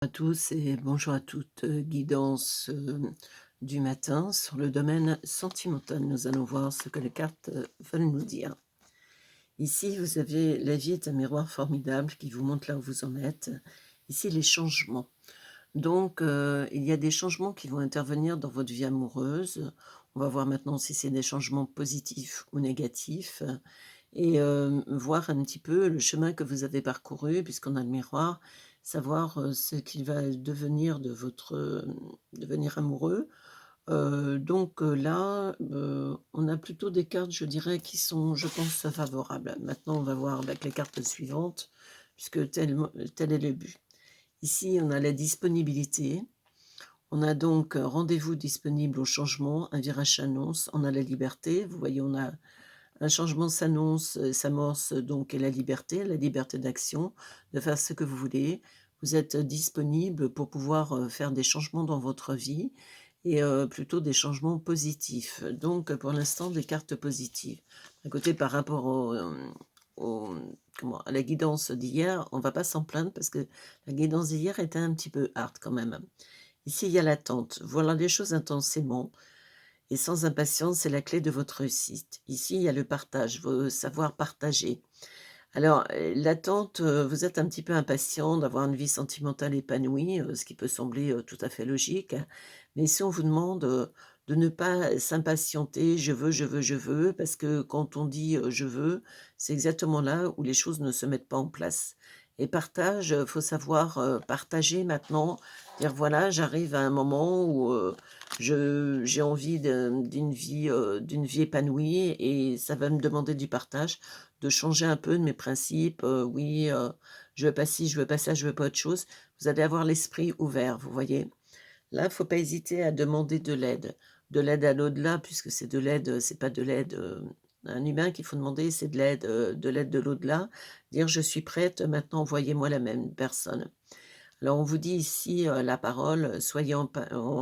À tous et bonjour à toutes. Guidance du matin sur le domaine sentimental. Nous allons voir ce que les cartes veulent nous dire. Ici, vous avez la vie est un miroir formidable qui vous montre là où vous en êtes. Ici, les changements. Donc, il y a des changements qui vont intervenir dans votre vie amoureuse. On va voir maintenant si c'est des changements positifs ou négatifs et voir un petit peu le chemin que vous avez parcouru puisqu'on a le miroir, savoir, ce qu'il va devenir de votre, devenir amoureux. Là, on a plutôt des cartes, je dirais, qui sont, je pense, favorables. Maintenant, on va voir avec les cartes suivantes puisque tel est le but. Ici, on a la disponibilité. On a donc rendez-vous disponible au changement, un virage s'annonce, on a la liberté. Vous voyez, on a un changement s'annonce, s'amorce donc et la liberté d'action, de faire ce que vous voulez. Vous êtes disponible pour pouvoir, faire des changements dans votre vie et plutôt des changements positifs. Donc pour l'instant, des cartes positives. D'un côté, par rapport au à la guidance d'hier, on va pas s'en plaindre parce que la guidance d'hier était un petit peu hard quand même. Ici, il y a l'attente. Voilà les choses intensément et sans impatience, c'est la clé de votre réussite. Ici, il y a le partage, savoir partager. Alors, l'attente, vous êtes un petit peu impatient d'avoir une vie sentimentale épanouie, ce qui peut sembler, tout à fait logique. Mais si on vous demande, de ne pas s'impatienter: «Je veux, je veux, je veux», parce que quand on dit, «Je veux», c'est exactement là où les choses ne se mettent pas en place. Et partage, faut savoir, partager maintenant, dire: «Voilà, j'arrive à un moment où, je j'ai envie d'une vie épanouie et ça va me demander du partage, de changer un peu de mes principes, oui, je veux pas ci, je veux pas ça, je veux pas autre chose». Vous allez avoir l'esprit ouvert, vous voyez? Là, faut pas hésiter à demander de l'aide. De l'aide à l'au-delà puisque c'est de l'aide, c'est pas de l'aide, à un humain qu'il faut demander, c'est de l'aide de l'au-delà. Dire: «Je suis prête, maintenant envoyez-moi la même personne». Alors on vous dit ici, la parole, soyez en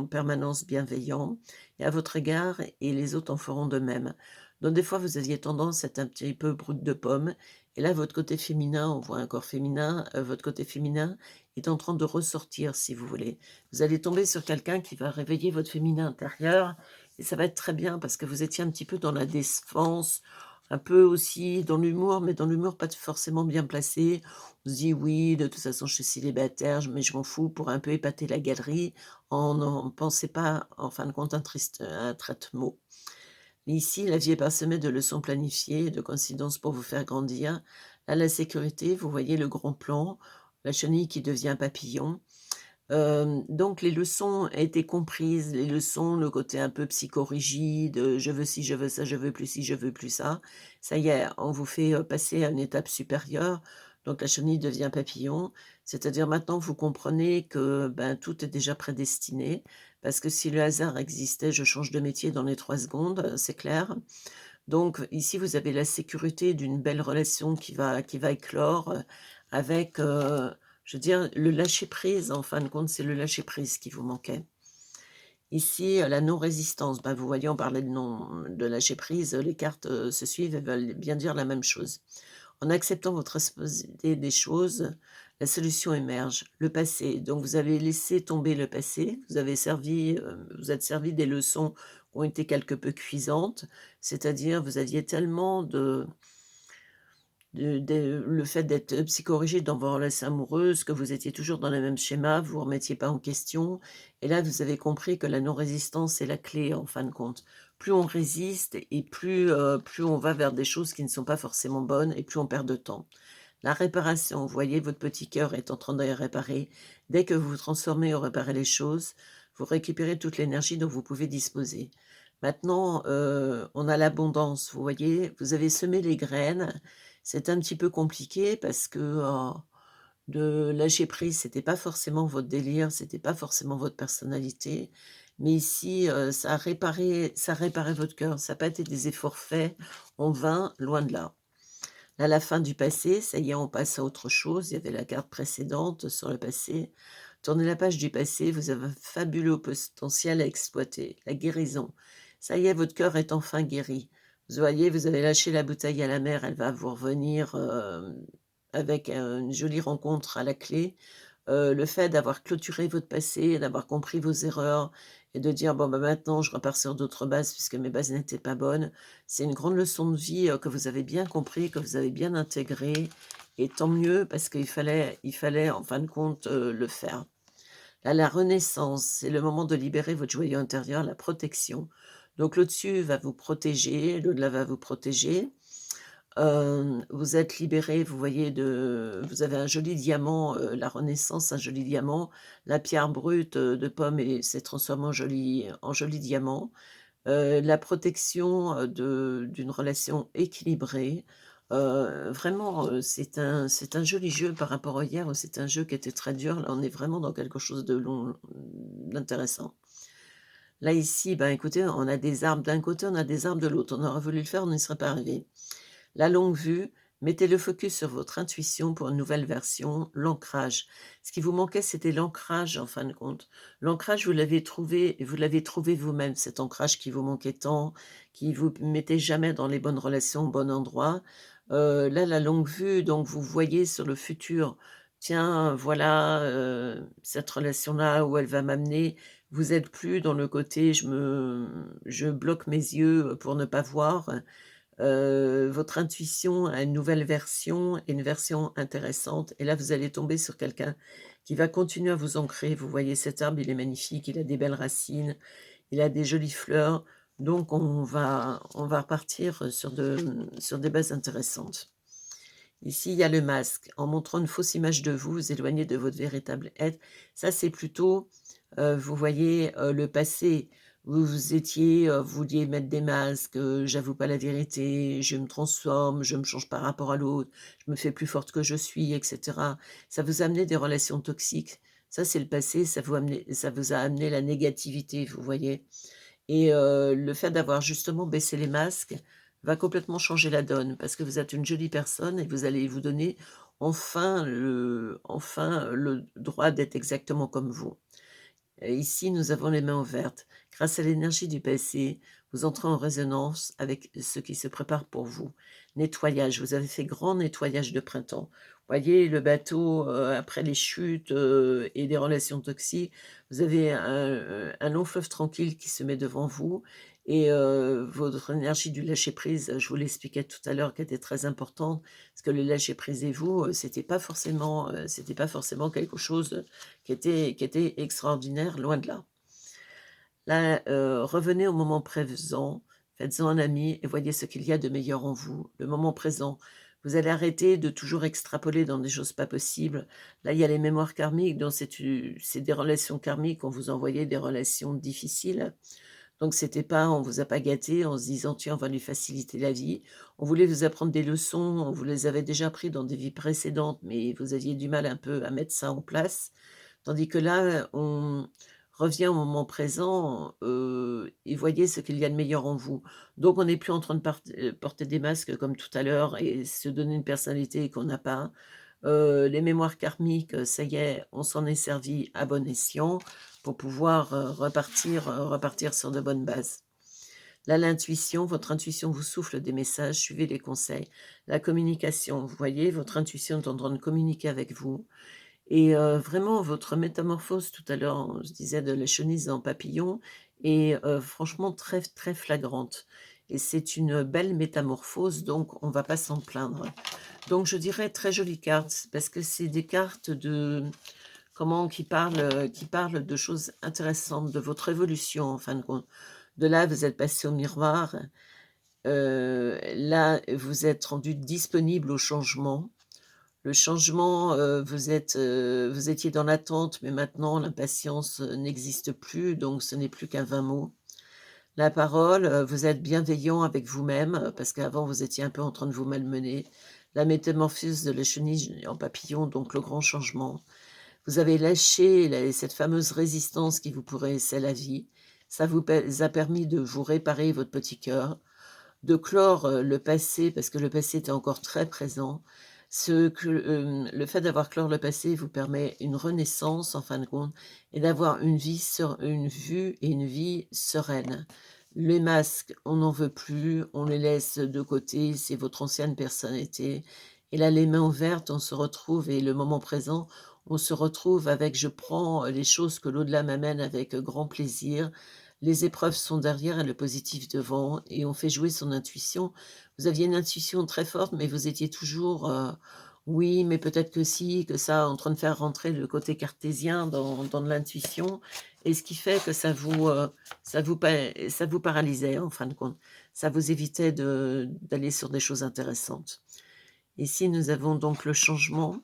permanence bienveillant et à votre égard et les autres en feront de même. Donc des fois, vous aviez tendance à être un petit peu brute de pomme et là, votre côté féminin, on voit un corps féminin, votre côté féminin est en train de ressortir, si vous voulez. Vous allez tomber sur quelqu'un qui va réveiller votre féminin intérieur et ça va être très bien parce que vous étiez un petit peu dans la défense, un peu aussi dans l'humour, mais dans l'humour pas forcément bien placé. On se dit: «Oui, de toute façon, je suis célibataire, mais je m'en fous», pour un peu épater la galerie. On n'en pensait pas, en fin de compte, un traite-mot. Ici, la vie est parsemée de leçons planifiées, de coïncidences pour vous faire grandir. Là, la sécurité, vous voyez le grand plan, la chenille qui devient papillon. Donc les leçons étaient comprises, les leçons, le côté un peu psychorigide, je veux ci, je veux ça, je veux plus ci, je veux plus ça. Ça y est, on vous fait, passer à une étape supérieure, donc la chenille devient papillon. C'est-à-dire maintenant vous comprenez que, ben, tout est déjà prédestiné, parce que si le hasard existait, je change de métier dans les 3 secondes, c'est clair. Donc ici, vous avez la sécurité d'une belle relation qui va éclore, avec, je veux dire, le lâcher prise, en fin de compte, c'est le lâcher prise qui vous manquait. Ici, la non-résistance, bah, vous voyez, on parlait de lâcher prise, les cartes, se suivent et veulent bien dire la même chose. En acceptant votre responsabilité des choses, la solution émerge. Le passé, donc vous avez laissé tomber le passé, vous êtes servi des leçons qui ont été quelque peu cuisantes, c'est-à-dire vous aviez tellement le fait d'être psychorigide dans vos relations amoureuses, que vous étiez toujours dans le même schéma, vous vous remettiez pas en question et là, vous avez compris que la non-résistance est la clé, en fin de compte. Plus on résiste et plus on va vers des choses qui ne sont pas forcément bonnes et plus on perd de temps. La réparation, vous voyez, votre petit cœur est en train de réparer. Dès que vous vous transformez ou réparez les choses, vous récupérez toute l'énergie dont vous pouvez disposer. Maintenant, on a l'abondance, vous voyez? Vous avez semé les graines, c'est un petit peu compliqué parce que, de lâcher prise, c'était pas forcément votre délire, c'était pas forcément votre personnalité. Mais ici, ça a réparé votre cœur, ça a pas été des efforts faits en vain, loin de là. Là, la fin du passé, ça y est, on passe à autre chose. Il y avait la carte précédente sur le passé. Tournez la page du passé, vous avez un fabuleux potentiel à exploiter. La guérison. Ça y est, votre cœur est enfin guéri. Vous voyez, vous avez lâché la bouteille à la mer, elle va vous revenir avec une jolie rencontre à la clé. le fait d'avoir clôturé votre passé, d'avoir compris vos erreurs et de dire: «Bon, bah, maintenant je repars sur d'autres bases puisque mes bases n'étaient pas bonnes». C'est une grande leçon de vie, que vous avez bien compris, que vous avez bien intégrée et tant mieux parce qu'il fallait en fin de compte, le faire. Là, la renaissance, c'est le moment de libérer votre joyau intérieur, la protection. Donc l'au-dessus va vous protéger, l'au-delà va vous protéger. Vous êtes libéré, vous voyez vous avez un joli diamant, la renaissance, un joli diamant. La pierre brute, de pomme et s'est transformée en joli diamant. La protection, d'une relation équilibrée. Vraiment, c'est un joli jeu par rapport à hier où c'était un jeu qui était très dur. Là, on est vraiment dans quelque chose d'intéressant. Là, ici, ben, écoutez, on a des arbres d'un côté, on a des arbres de l'autre. On aurait voulu le faire, on n'y serait pas arrivé. La longue vue, mettez le focus sur votre intuition pour une nouvelle version, l'ancrage. Ce qui vous manquait, c'était l'ancrage en fin de compte. L'ancrage, vous l'avez trouvé vous-même, cet ancrage qui vous manquait tant, qui vous mettait jamais dans les bonnes relations, au bon endroit. Là, la longue vue, donc vous voyez sur le futur, tiens, voilà, cette relation-là, où elle va m'amener. Vous êtes plus dans le côté je bloque mes yeux pour ne pas voir. Votre intuition a une nouvelle version et une version intéressante et là, vous allez tomber sur quelqu'un qui va continuer à vous ancrer. Vous voyez cet arbre, il est magnifique, il a des belles racines, il a des jolies fleurs, donc on va repartir sur des bases intéressantes. Ici, il y a le masque. En montrant une fausse image de vous, vous éloignez de votre véritable être. Ça, c'est plutôt, vous voyez, le passé. Vous étiez, vous vouliez mettre des masques, «J'avoue pas la vérité, je me transforme, je me change par rapport à l'autre, je me fais plus forte que je suis» et cetera. Ça vous a amené des relations toxiques. Ça, c'est le passé, ça vous a amené la négativité, vous voyez? Et le fait d'avoir justement baissé les masques va complètement changer la donne parce que vous êtes une jolie personne et vous allez vous donner enfin le droit d'être exactement comme vous. Et ici, nous avons les mains ouvertes. Grâce à l'énergie du passé, vous entrez en résonance avec ce qui se prépare pour vous. Nettoyage, vous avez fait grand nettoyage de printemps. Voyez le bateau, après les chutes, et des relations toxiques, vous avez un long fleuve tranquille qui se met devant vous et votre énergie du lâcher-prise, je vous l'expliquais tout à l'heure, qui était très importante, parce que le lâcher-prise et vous, c'était pas forcément quelque chose qui était extraordinaire, loin de là. Là, revenez au moment présent, faites-en un ami et voyez ce qu'il y a de meilleur en vous. Le moment présent, vous allez arrêter de toujours extrapoler dans des choses pas possibles. Là, il y a les mémoires karmiques, donc c'est des relations karmiques, on vous envoyait des relations difficiles. Donc c'était pas on vous a pas gâté en se disant: «Tiens, on va lui faciliter la vie». On voulait vous apprendre des leçons, on vous les avait déjà appris dans des vies précédentes, mais vous aviez du mal un peu à mettre ça en place. Tandis que là, on revient au moment présent, et voyez ce qu'il y a de meilleur en vous. Donc on n'est plus en train de porter des masques comme tout à l'heure et se donner une personnalité qu'on n'a pas. Les mémoires karmiques, ça y est, on s'en est servi à bon escient pour pouvoir, repartir sur de bonnes bases. Là, l'intuition, votre intuition vous souffle des messages, suivez les conseils. La communication, vous voyez, votre intuition est en train de communiquer avec vous. Et vraiment votre métamorphose tout à l'heure, je disais de la chenille en papillon est, franchement très, très flagrante et c'est une belle métamorphose donc on va pas s'en plaindre. Donc je dirais très jolies cartes parce que c'est des cartes qui parlent de choses intéressantes, de votre évolution en fin de compte. De là, vous êtes passé au miroir, là, vous êtes rendu disponible au changement. Le changement, vous étiez dans l'attente, mais maintenant l'impatience, n'existe plus, donc ce n'est plus qu'un vain mot. La parole, vous êtes bienveillant avec vous-même, parce qu'avant vous étiez un peu en train de vous malmener. La métamorphose de la chenille en papillon, donc le grand changement. Vous avez lâché cette fameuse résistance qui vous pourrissait la vie. Ça a permis de vous réparer votre petit cœur, de clore, le passé parce que le passé était encore très présent. Le fait d'avoir clore le passé vous permet une renaissance en fin de compte et d'avoir une vue et une vie sereine. Les masques, on n'en veut plus, on les laisse de côté, c'est votre ancienne personnalité et là, les mains ouvertes, on se retrouve et le moment présent, On se retrouve avec je prends les choses que l'au-delà m'amène avec grand plaisir. Les épreuves sont derrière et le positif devant et on fait jouer son intuition. Vous aviez une intuition très forte, mais vous étiez toujours, oui, mais peut-être que si, que ça, en train de faire rentrer le côté cartésien dans de l'intuition et ce qui fait que ça vous paralysait en fin de compte. Ça vous évitait d'aller sur des choses intéressantes. Ici, nous avons donc le changement.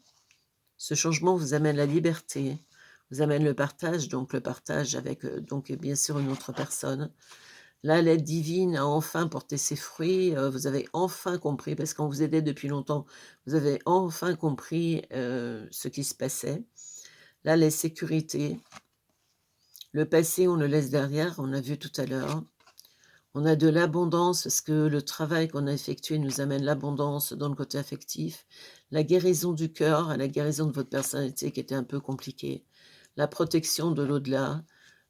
Ce changement vous amène la liberté, vous amène le partage, donc le partage avec, donc bien sûr une autre personne. Là, l'aide divine a enfin porté ses fruits, vous avez enfin compris, parce qu'on vous aidait depuis longtemps, vous avez enfin compris, ce qui se passait. Là, les sécurités, le passé, on le laisse derrière, on l'a vu tout à l'heure. On a de l'abondance parce que le travail qu'on a effectué nous amène l'abondance dans le côté affectif, la guérison du cœur et la guérison de votre personnalité qui était un peu compliquée, la protection de l'au-delà,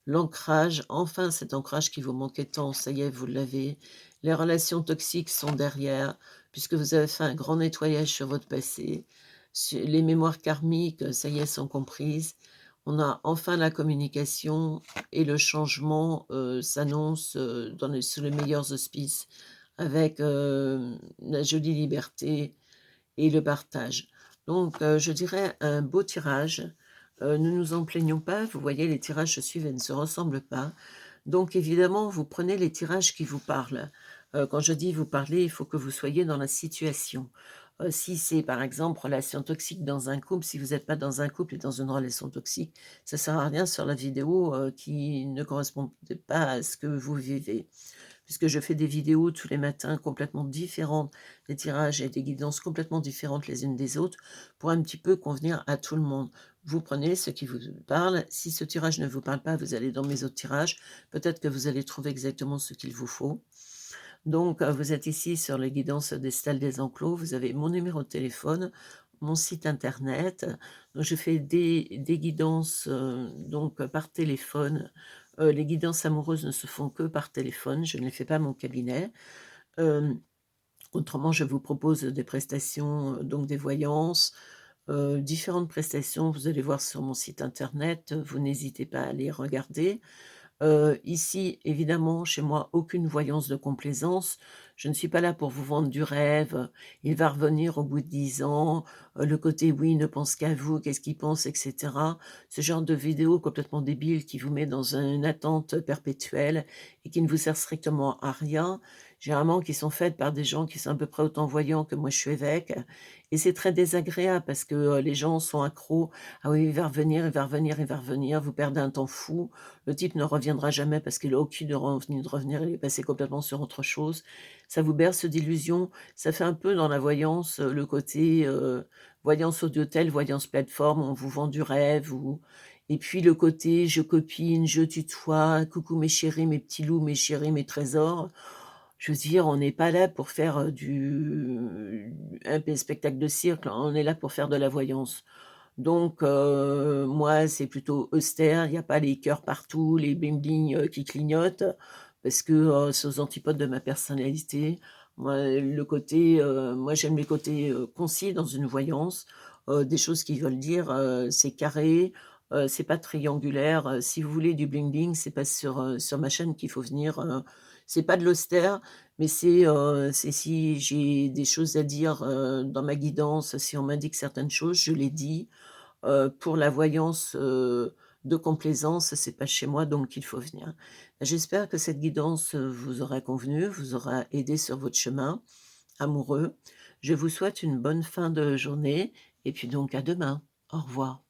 l'ancrage, enfin cet ancrage qui vous manquait tant, ça y est, vous l'avez. Les relations toxiques sont derrière, puisque vous avez fait un grand nettoyage sur votre passé. Les mémoires karmiques, ça y est, sont comprises. On a enfin la communication et le changement s'annonce sous les meilleurs auspices avec la jolie liberté et le partage. Donc, je dirais un beau tirage. Ne nous en plaignons pas. Vous voyez, les tirages se suivent et ne se ressemblent pas. Donc, évidemment, vous prenez les tirages qui vous parlent. Quand je dis vous parler, il faut que vous soyez dans la situation. Si c'est, par exemple, relation toxique dans un couple, si vous n'êtes pas dans un couple et dans une relation toxique, ça ne sert à rien sur la vidéo qui ne correspond pas à ce que vous vivez puisque je fais des vidéos tous les matins complètement différentes, des tirages et des guidances complètement différentes les unes des autres, pour un petit peu convenir à tout le monde. Vous prenez ce qui vous parle. Si ce tirage ne vous parle pas, vous allez dans mes autres tirages. Peut-être que vous allez trouver exactement ce qu'il vous faut. Donc, vous êtes ici sur les guidances des stalles des enclos. Vous avez mon numéro de téléphone, mon site internet. Donc, je fais des guidances donc, par téléphone. Les guidances amoureuses ne se font que par téléphone. Je ne les fais pas à mon cabinet. Autrement, je vous propose des prestations, donc des voyances, différentes prestations. Vous allez voir sur mon site internet. Vous n'hésitez pas à les regarder. Ici, évidemment, chez moi, aucune voyance de complaisance. Je ne suis pas là pour vous vendre du rêve, il va revenir au bout de 10 ans, le côté «oui, il ne pense qu'à vous, qu'est-ce qu'il pense?» et cetera. Ce genre de vidéo complètement débile qui vous met dans une attente perpétuelle et qui ne vous sert strictement à rien. Généralement qui sont faites par des gens qui sont à peu près autant voyants que moi je suis évêque et c'est très désagréable parce que, les gens sont accros: «Ah oui, il va revenir, il va revenir, il va revenir», vous perdez un temps fou. Le type ne reviendra jamais parce qu'il a aucune envie de revenir, il est passé complètement sur autre chose. Ça vous berce d'illusions, ça fait un peu dans la voyance, le côté, voyance audiotel, voyance plateforme, on vous vend du rêve ou et puis le côté je copine, je tutoie, coucou mes chéris, mes petits loups, mes chéris, mes trésors. Je veux dire, on n'est pas là pour faire, un spectacle de cirque, on est là pour faire de la voyance. Donc moi, c'est plutôt austère, il y a pas les cœurs partout, les bling-bling, qui clignotent parce que, c'est aux antipodes de ma personnalité. Moi j'aime les côtés, concis dans une voyance, des choses qui veulent dire, c'est carré, c'est pas triangulaire, si vous voulez du bling-bling, c'est pas sur ma chaîne qu'il faut venir, c'est pas de l'austère, mais c'est si j'ai des choses à dire, dans ma guidance, si on m'indique certaines choses, je les dis. Pour la voyance, de complaisance, c'est pas chez moi, donc il faut venir. J'espère que cette guidance, vous aura convenu, vous aura aidé sur votre chemin amoureux. Je vous souhaite une bonne fin de journée et puis donc à demain. Au revoir.